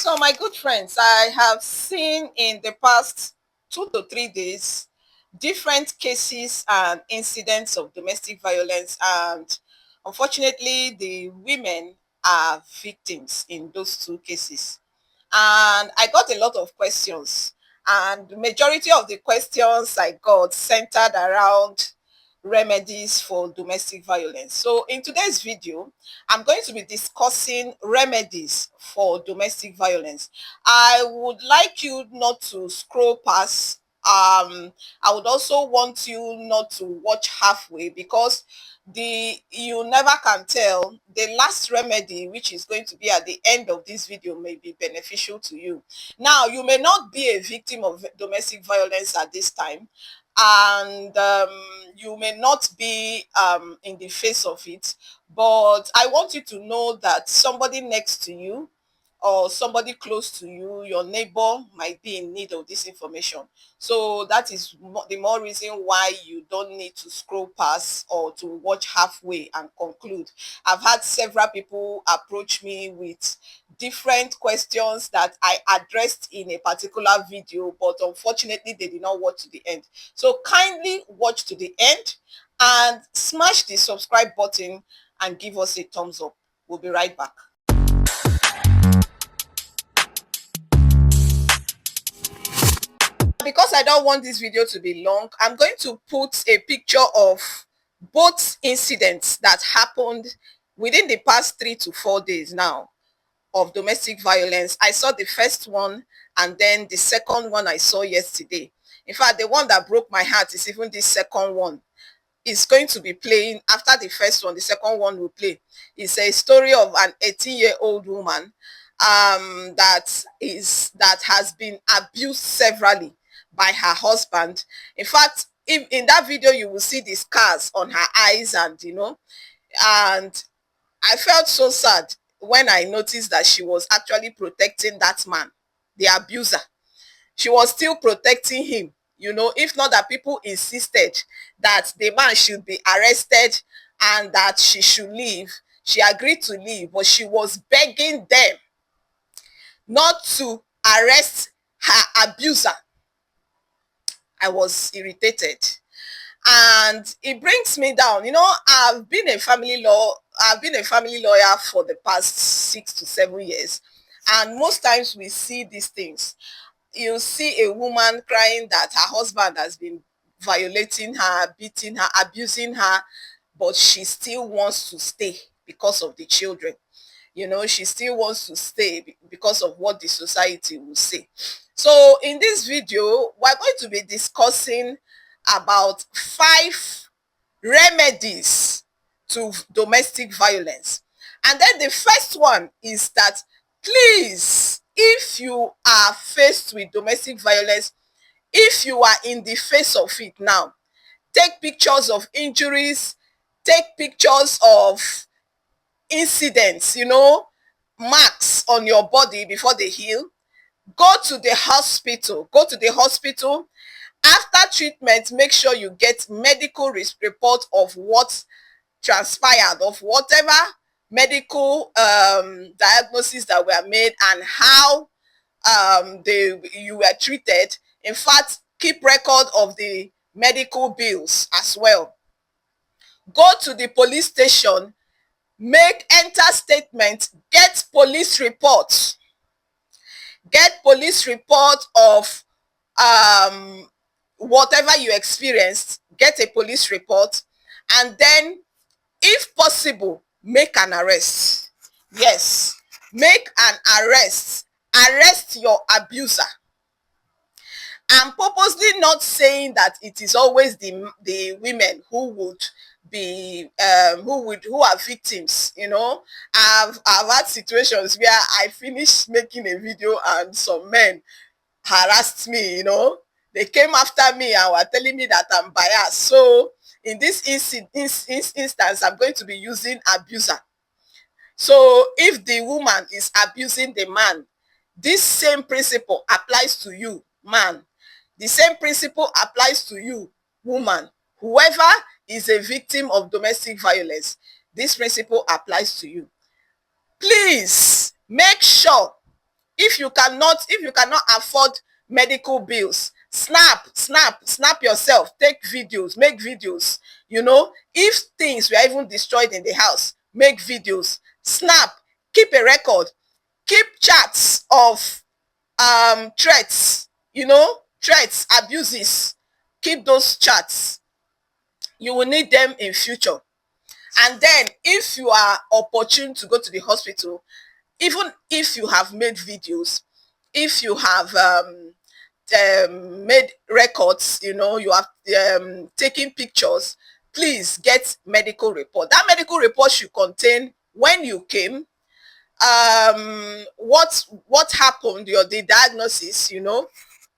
So, my good friends, I have seen in the past 2 to 3 days different cases and incidents of domestic violence, and unfortunately, the women are victims in those two cases. And I got a lot of questions, and the majority of the questions I got centered around remedies for domestic violence. So in today's video, I'm going to be discussing remedies for domestic violence. I would like you not to scroll past. I would also want you not to watch halfway, because you never can tell, the last remedy, which is going to be at the end of this video, may be beneficial to you. Now, you may not be a victim of domestic violence at this time, and you may not be in the face of it, but I want you to know that somebody next to you or somebody close to you, your neighbor, might be in need of this information. So that is the more reason why you don't need to scroll past or to watch halfway and conclude. I've had several people approach me with different questions that I addressed in a particular video, but unfortunately they did not watch to the end. So kindly watch to the end and smash the subscribe button and give us a thumbs up. We'll be right back. Because I don't want this video to be long, I'm going to put a picture of both incidents that happened within the past 3 to 4 days now of domestic violence. I saw the first one, and then the second one I saw yesterday. In fact, the one that broke my heart is even this second one. Is going to be playing after the first one. The second one will play. It's a story of an 18-year-old woman that has been abused severally by her husband. In fact, in that video you will see the scars on her eyes, and and I felt so sad when I noticed that she was actually protecting that man, the abuser. She was still protecting him. If not that people insisted that the man should be arrested and that she should leave, she agreed to leave, but she was begging them not to arrest her abuser. I was irritated, and it brings me down. I've been a family lawyer for the past 6 to 7 years, and most times we see these things. You see a woman crying that her husband has been violating her, beating her, abusing her, but she still wants to stay because of the children. She still wants to stay because of what the society will say. So in this video, we're going to be discussing about 5 remedies to domestic violence. And then the first one is that, please, if you are faced with domestic violence, if you are in the face of it now, take pictures of injuries, take pictures of incidents, marks on your body before they heal. Go to the hospital. After treatment, make sure you get medical report of what transpired, of whatever medical diagnosis that were made, and how you were treated. In fact, keep record of the medical bills as well. Go to the police station, enter statement, get police reports of whatever you experienced. Get a police report, and then, if possible, make an arrest. Yes, make an arrest. Arrest your abuser. I'm purposely not saying that it is always the women who would be who are victims. I've had situations where I finished making a video and some men harassed me. They came after me and were telling me that I'm biased. So in this instance, I'm going to be using abuser. So if the woman is abusing the man, this same principle applies to you, man. The same principle applies to you, woman. Whoever is a victim of domestic violence, this principle applies to you. Please make sure If you cannot afford medical bills, snap yourself, take videos, make videos. If things were even destroyed in the house, make videos, snap, keep a record, keep charts of threats, threats, abuses. Keep those charts. You will need them in future. And then if you are opportune to go to the hospital, even if you have made videos, if you have made records, you have taken pictures, please get medical report. That medical report should contain when you came, what happened, the diagnosis,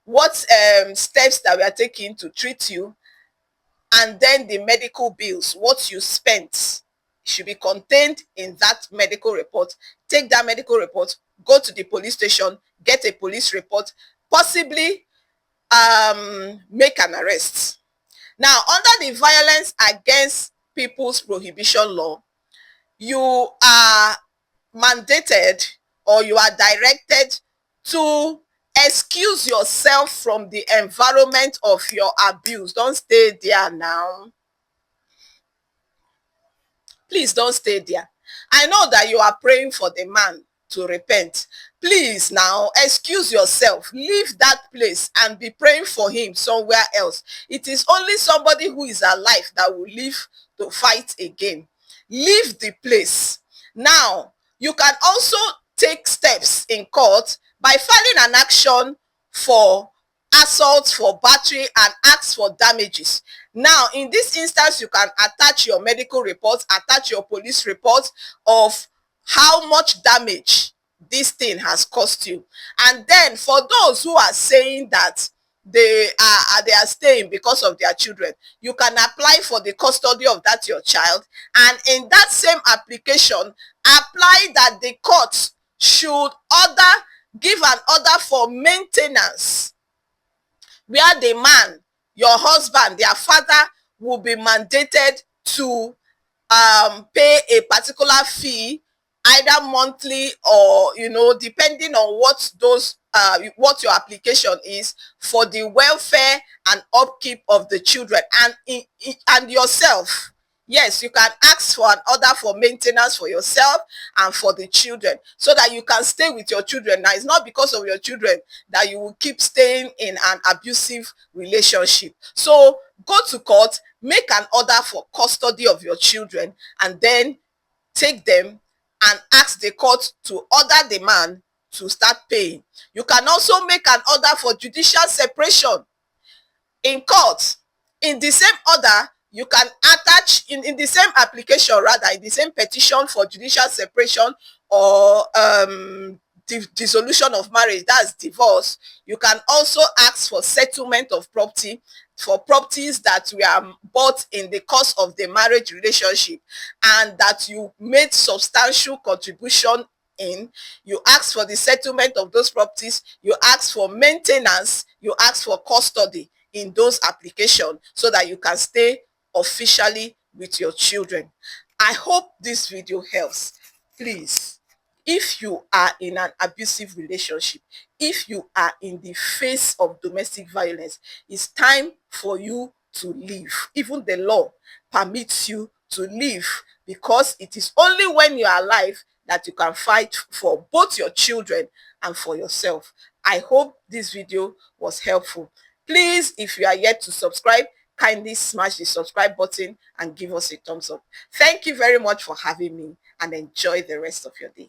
what steps that were taken to treat you, and then the medical bills, what you spent, should be contained in that medical report. Take that medical report, go to the police station, get a police report, possibly make an arrest. Now, under the Violence Against People's Prohibition Law, you are mandated, or you are directed to excuse yourself from the environment of your abuse. Don't stay there now. Please don't stay there. I know that you are praying for the man to repent. Please now excuse yourself, leave that place and be praying for him somewhere else. It is only somebody who is alive that will live to fight again. Leave the place. Now, you can also take steps in court by filing an action for assault, for battery, and ask for damages. Now, in this instance, you can attach your medical report, attach your police report of how much damage this thing has cost you. And then for those who are saying that they are staying because of their children, you can apply for the custody of that your child, and in that same application, apply that the court should give an order for maintenance, where the man, your husband, their father, will be mandated to pay a particular fee, either monthly or depending on what your application is, for the welfare and upkeep of the children and yourself. Yes, you can ask for an order for maintenance for yourself and for the children, so that you can stay with your children. Now, it's not because of your children that you will keep staying in an abusive relationship. So go to court, make an order for custody of your children, and then take them and ask the court to order the man to start paying. You can also make an order for judicial separation in court. In the same order, you can attach, in the same application, rather, in the same petition for judicial separation or dissolution of marriage, that's divorce, you can also ask for settlement of property, for properties that were bought in the course of the marriage relationship and that you made substantial contribution in. You ask for the settlement of those properties, you ask for maintenance, you ask for custody in those applications, so that you can stay officially with your children. I hope this video helps. Please, if you are in an abusive relationship, if you are in the face of domestic violence, it's time for you to leave. Even the law permits you to leave, because it is only when you are alive that you can fight for both your children and for yourself. I hope this video was helpful. Please, if you are yet to subscribe, kindly smash the subscribe button and give us a thumbs up. Thank you very much for having me, and enjoy the rest of your day.